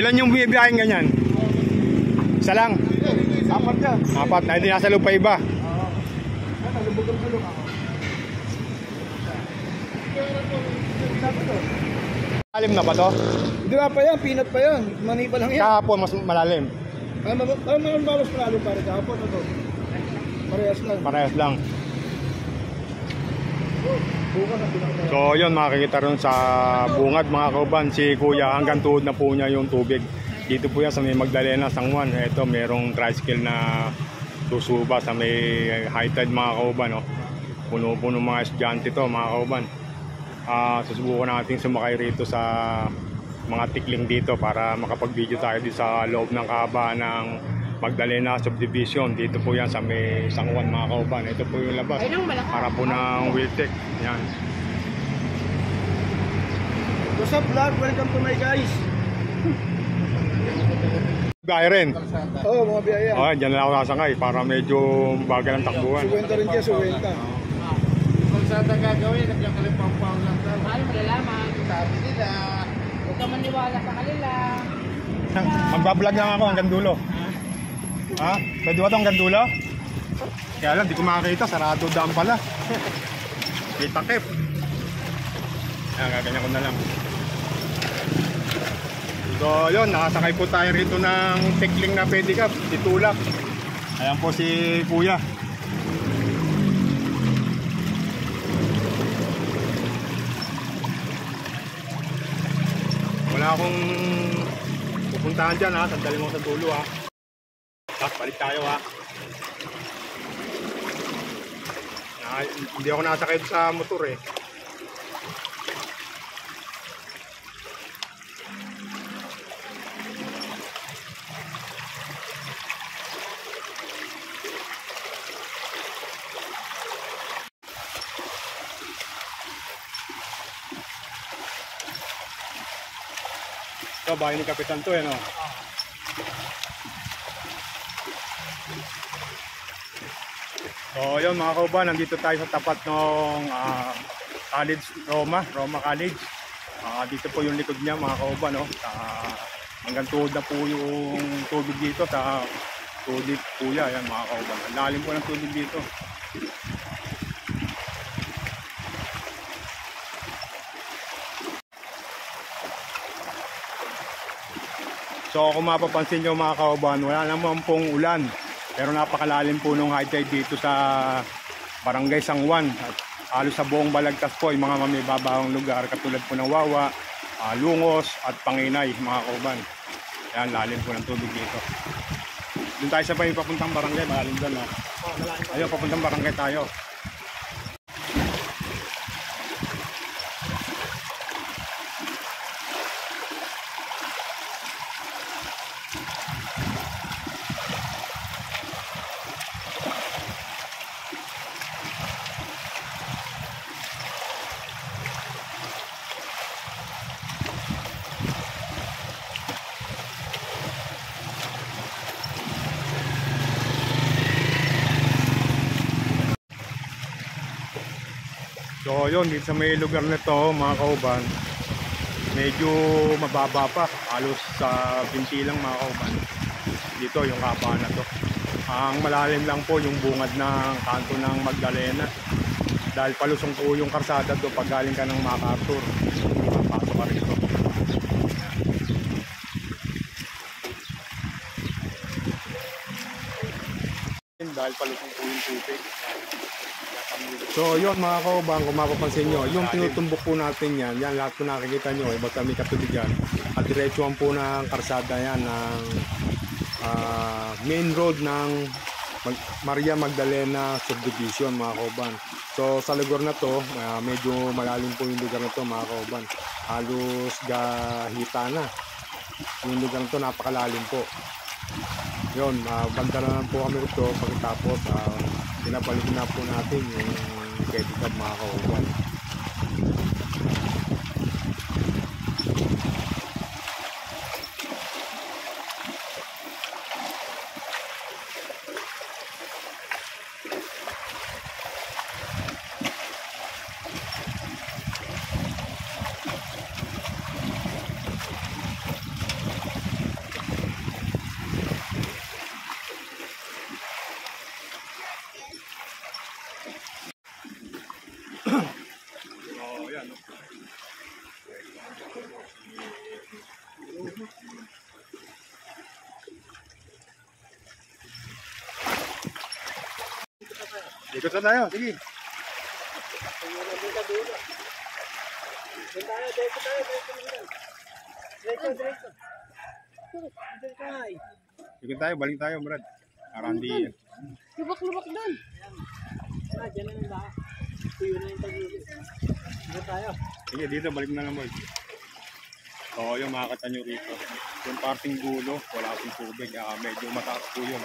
Ilan yung biyahin ganyan? Isa lang? Apat yan. Apat na, hindi nasa loob pa iba. Malalim na ba to? Hindi pa yan, peanut pa yan. Mani pa lang yan. Kahapon mas malalim. Meron ba mas malalim para kahapon na to? Parehas lang. Parehas lang. So yun, makikita ron sa bungad mga kauban, si kuya hanggang tuhod na po niya yung tubig. Dito po yan sa may Magdalena, San Juan. Ito merong tricycle na susuba sa may high tide mga kauban. Oh. Puno-puno mga estudyante to mga kauban. Susubukan natin sumakay rito sa mga tikling dito para makapag-video tayo dito sa loob ng kahabaan ng Magdalena Subdivision. Dito po yan sa may San Juan mga kauban. Ito po yung labas para po ng Wiltec. Yan. What's up vlog? Welcome to my guys. Gaya rin. Oo, mga biyaya. Okay, dyan lang ako sasakay para medyo bagal ang takbuhan. Suwenta rin dyan, suwenta. Kung saan na gagawin, nagkakalipampang lang daw. Ayaw malalaman. Sabi nila, huwag ka maniwala sa kanila. Magbablog lang ako hanggang dulo. Ha? Pwede ba ito hanggang dulo? Kaya lang, di ko makakita. Sarado daan pala. May takip. Ayan, gaganyan ko na lang. So yun, nakasakay po tayo rito ng tikling na pedicab, titulak. Ayan po si kuya. Wala akong pupuntahan dyan ha, sandali mo sa dulo ha. Tapos balik tayo ha. Hindi ako nasakay sa motor eh. Ito, bahay ni Kapitan to eh, no? So, yun mga kauban, nandito tayo sa tapat ng College, Roma College. Dito po yung likod niya mga kauban, no? Hanggang tuhod na po yung tubig dito sa tubig kuya, yan mga kauban. Ang lalim po ng tubig dito. So kung mapapansin nyo mga kauban, wala naman pong ulan. Pero napakalalim po nung high tide dito sa Barangay San Juan. At halos sa buong Balagtas po, yung mga mamibabawang lugar katulad po ng Wawa, Lungos at Panginay mga kauban. Yan, lalim po ng tubig dito. Doon tayo sa papuntang barangay, malalim doon. No? Ayun, papuntang barangay tayo. So yun, dito sa may lugar na to mga kauban, medyo mababa pa, halos sa binti lang mga kauban. Dito yung kahabaan na to. Ang malalim lang po yung bungad ng kanto ng Magdalena. Dahil palusong po yung karsada do pag galing ka ng MacArthur. Papasok ka rito. Dahil palusong po yung tubig. So yun mga kauban, kung mapapansin nyo, yung tinutumbok po natin yan, yan lahat po nakikita nyo, basta may katubigan. At diretsuhan po ng karsada yan ng main road ng Maria Magdalena Subdivision mga kauban. So sa lugar na to, medyo malalim po yung lugar na to mga kauban. Halos gahita na. Yung lugar na to napakalalim po. Yun, banda na po kami ito pagkatapos pinabalik na po natin yung pedicab mga kauban. Ikot na tayo, sige. Ikot tayo, balik tayo, Brad. Arandi. Lubak-lubak doon. Diyan na yung baka. Tuyo na yung taguli. Dito tayo. Sige, dito, balik na lang, boy. Oo, yung makakita nyo rito. Yung parting dulo, wala pong tubig. Medyo mataas po yun.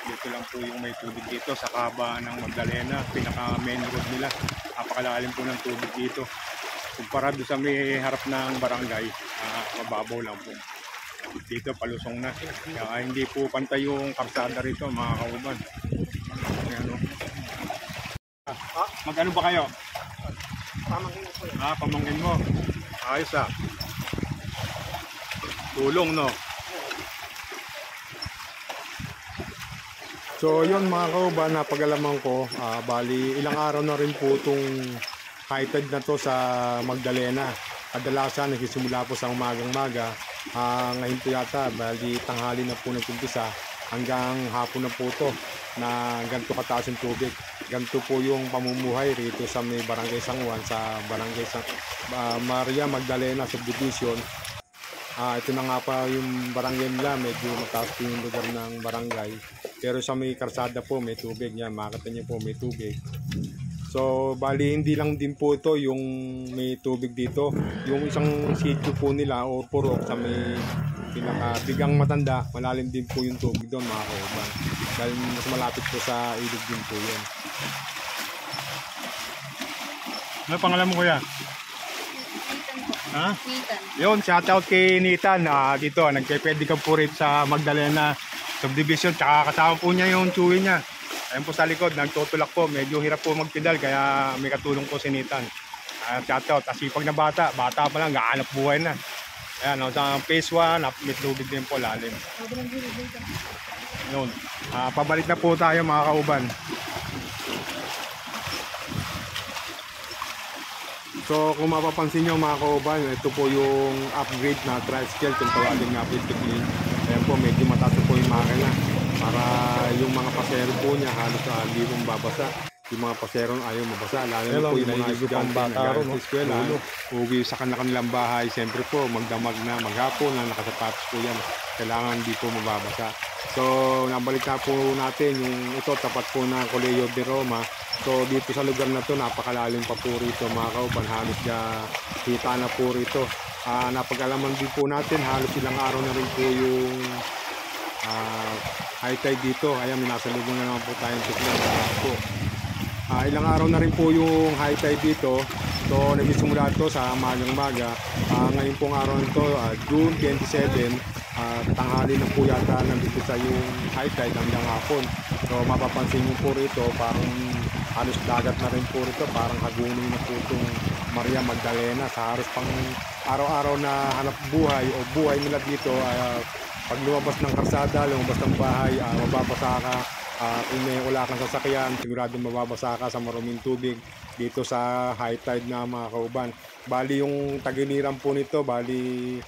Dito lang po yung may tubig dito sa kaba ng Magdalena. Pinaka main road nila. Napakalalim po ng tubig dito. Kumpara doon sa may harap ng barangay, mababaw lang po. Dito palusong na. Kaya hindi po pantay yung karsada rito, mga kauban. Ano? Mag-ano ba kayo? Pamangkin ko yun. Pamangkin mo. Ayos tulong, no? So yun mga kauban, napag-alaman ko, bali ilang araw na rin po itong high tide na to sa Magdalena. Kadalasan nagsisimula po sa umagang-maga, ngayon po yata, bali tanghali na po nagkumpisa hanggang hapon na po to na ganito kataas yung tubig. Ganito po yung pamumuhay rito sa may Barangay San Juan, sa Barangay Maria Magdalena Subdivision. Ito na nga pa yung barangay nila, medyo mataas po yung lugar ng barangay. Pero sa may karsada po may tubig yan, makita niyo po may tubig. So bali hindi lang din po ito yung may tubig dito. Yung isang sitio po nila o purok sa may pinakabigang matanda, malalim din po yung tubig doon mga kauban. Dahil mas malapit po sa ilog din po yun. Ano pangalan mo kuya? Nathan po. Nathan. Yun, shoutout kay Nathan. Dito, nagpepwede ka po rin sa Magdalena Subdivision. Tsaka kasama po niya yung chewy niya. Ayun po sa likod, nagtutulak po. Medyo hirap po magpedal, kaya may katulong po si Nathan. Shoutout, asipag na bata pa lang, gaanap buhay na. Ayan, sa phase 1, may tubig din po lalim. Yun, pabalik na po tayo mga kauban. So kung mapapansin nyo mga kauban, ito po yung upgrade na tricycle kung tawagin nga po ito. Ayan po, medyo mataas po yung makina para yung mga pasero po niya halos hindi po mababasa. Yung mga pasero ayaw mabasa, lalo na po yung mga estudyante na galing sa eskwela, uuwi sa kanilang bahay, siyempre po magdamag na maghapon na nakasapatos po yan, kailangan hindi po mababasa. So nabalik na po natin yung ito, tapat po ng Colegio de Roma. So dito sa lugar na to, napakalalim pa po rito mga kauban, halos kita na po rito. Napag-alaman din po natin, halos ilang araw na rin po yung high tide dito. Ayan, minasalubong na naman po tayong tuklan po. Ilang araw na rin po yung high tide dito. So nagsisimula ito sa magang-maga. Ngayon pong araw nito, June 27, tanghali na po yata nandito sa yung high tide hanggang hapon. So mapapansin nyo po rito, parang halos dagat na rin po rito, parang hagunin na po itong Maria Magdalena. Sa halos pang araw-araw na hanap buhay o buhay nila dito, pag lumabas ng karsada, lumabas ng bahay, mababasa ka. Kung may wala kang sasakyan, sigurado mababasa ka sa maruming tubig dito sa high tide na mga kauban. Bali yung tagiliran po nito, bali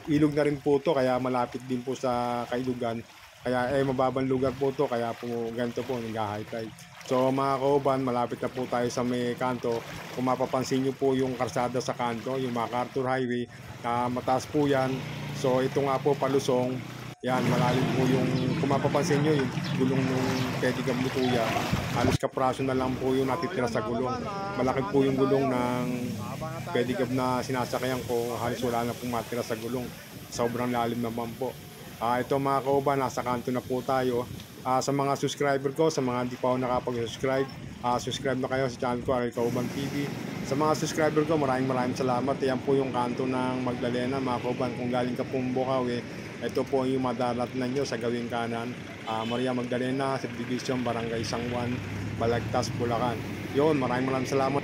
ilog na rin po to, kaya malapit din po sa kailugan. Kaya mababang lugar po to, kaya po ganito po nag-high tide. So mga kauban, malapit na po tayo sa may kanto. Kung mapapansin nyo po yung karsada sa kanto, yung MacArthur Highway, mataas po yan. So ito nga po palusong, yan malalim po yung, kung mapapansin nyo yung gulong ng Pedigam Lutuya, halos kapraso na lang po yung natitira sa gulong. Malaki po yung gulong ng Pedigam na sinasakyan ko, halos wala na pong matira sa gulong. Sobrang lalim naman po. Ito mga kauban, nasa kanto na po tayo. Sa mga subscriber ko, sa mga hindi pa ako nakapag-subscribe, subscribe na kayo sa channel ko, Aral Kauban TV. Sa mga subscriber ko, maraming salamat. Yan po yung kanto ng Magdalena mga kauban. Kung galing ka pong Bukawi, ito po yung madaratnan nyo sa gawing kanan, Maria Magdalena Subdivision, Barangay San Juan, Balagtas, Bulacan. Yun, maraming salamat.